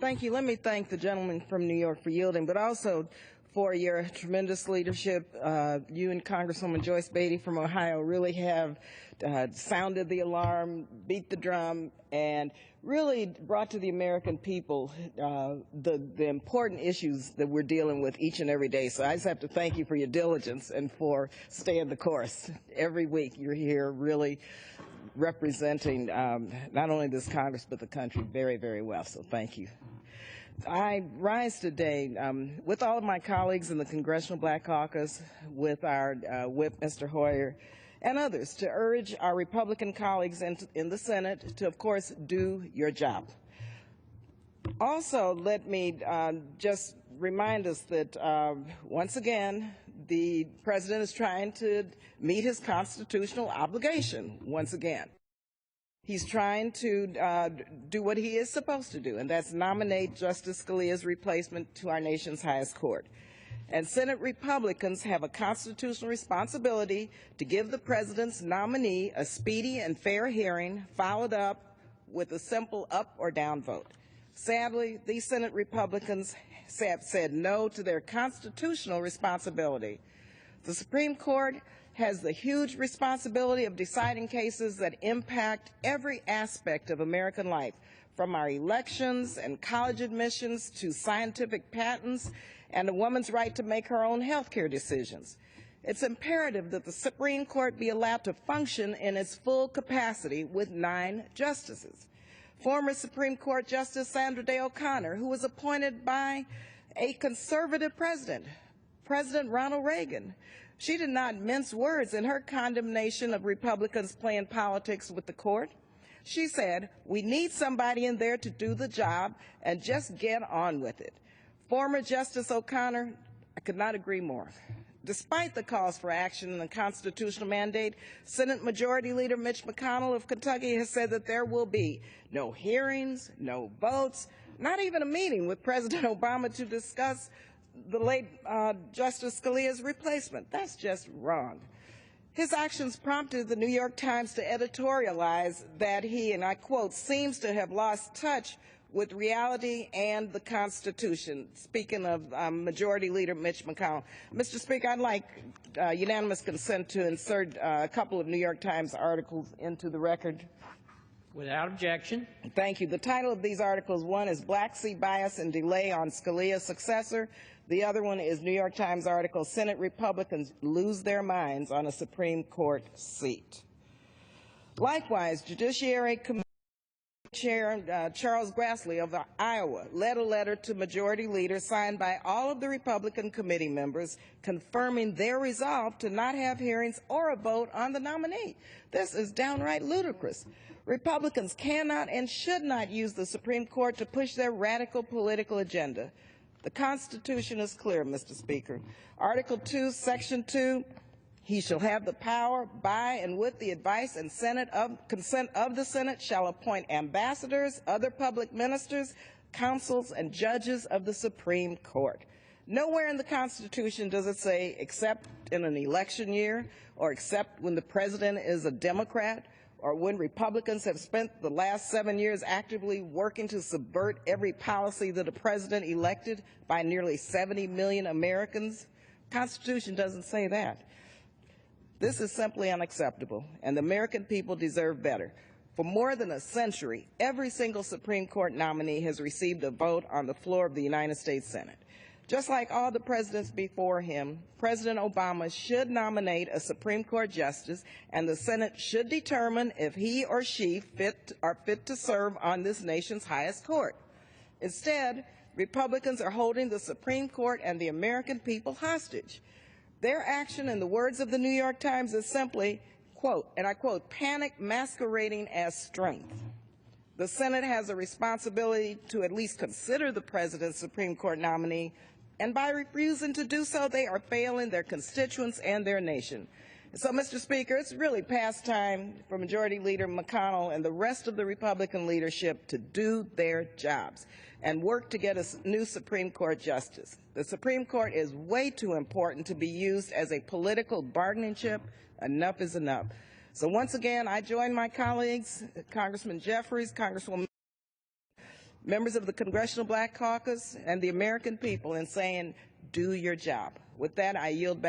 Thank you. Let me thank the gentleman from New York for yielding, but also for your tremendous leadership. You and Congresswoman Joyce Beatty from Ohio really have sounded the alarm, beat the drum, and really brought to the American people the important issues that we're dealing with each and every day. So I just have to thank you for your diligence and for staying the course. Every week you're here really representing not only this Congress but the country very, very well. So thank you. I rise today with all of my colleagues in the Congressional Black Caucus, with our whip, Mr. Hoyer, and others to urge our Republican colleagues in the Senate to, of course, do your job. Also, let me just remind us that, once again, the President is trying to meet his constitutional obligation once again. He's trying to do what he is supposed to do, and that's nominate Justice Scalia's replacement to our nation's highest court. And Senate Republicans have a constitutional responsibility to give the President's nominee a speedy and fair hearing, followed up with a simple up or down vote. Sadly, these Senate Republicans have said no to their constitutional responsibility. The Supreme Court has the huge responsibility of deciding cases that impact every aspect of American life, from our elections and college admissions to scientific patents and a woman's right to make her own health care decisions. It's imperative that the Supreme Court be allowed to function in its full capacity with 9 justices. Former Supreme Court Justice Sandra Day O'Connor, who was appointed by a conservative president, President Ronald Reagan, she did not mince words in her condemnation of Republicans playing politics with the court. She said, "We need somebody in there to do the job and just get on with it." Former Justice O'Connor, I could not agree more. Despite the calls for action and the constitutional mandate, Senate Majority Leader Mitch McConnell of Kentucky has said that there will be no hearings, no votes, not even a meeting with President Obama to discuss the late Justice Scalia's replacement. That's just wrong. His actions prompted the New York Times to editorialize that he, and I quote, seems to have lost touch with reality and the Constitution. Speaking of Majority Leader Mitch McConnell. Mr. Speaker, I'd like unanimous consent to insert a couple of New York Times articles into the record. Without objection. Thank you. The title of these articles, one is Black Sea Bias and Delay on Scalia's Successor. The other one is New York Times article, Senate Republicans Lose Their Minds on a Supreme Court Seat. Likewise, Judiciary Committee Chair Charles Grassley of Iowa led a letter to Majority Leader signed by all of the Republican committee members confirming their resolve to not have hearings or a vote on the nominee. This is downright ludicrous. Republicans cannot and should not use the Supreme Court to push their radical political agenda. The Constitution is clear, Mr. Speaker. Article 2, Section 2, he shall have the power by and with the advice and consent of the Senate shall appoint ambassadors, other public ministers, counsels, and judges of the Supreme Court. Nowhere in the Constitution does it say except in an election year or except when the president is a Democrat or when Republicans have spent the last 7 years actively working to subvert every policy that a president elected by nearly 70 million Americans. The Constitution doesn't say that. This is simply unacceptable, and the American people deserve better. For more than a century, every single Supreme Court nominee has received a vote on the floor of the United States Senate. Just like all the presidents before him, President Obama should nominate a Supreme Court justice, and the Senate should determine if he or she are fit to serve on this nation's highest court. Instead, Republicans are holding the Supreme Court and the American people hostage. Their action, in the words of the New York Times, is simply, quote, and I quote, panic masquerading as strength. The Senate has a responsibility to at least consider the president's Supreme Court nominee, and by refusing to do so, they are failing their constituents and their nation. So, Mr. Speaker, it's really past time for Majority Leader McConnell and the rest of the Republican leadership to do their jobs and work to get a new Supreme Court justice. The Supreme Court is way too important to be used as a political bargaining chip. Enough is enough. So once again, I join my colleagues, Congressman Jeffries, Congresswoman, members of the Congressional Black Caucus, and the American people in saying, do your job. With that, I yield back.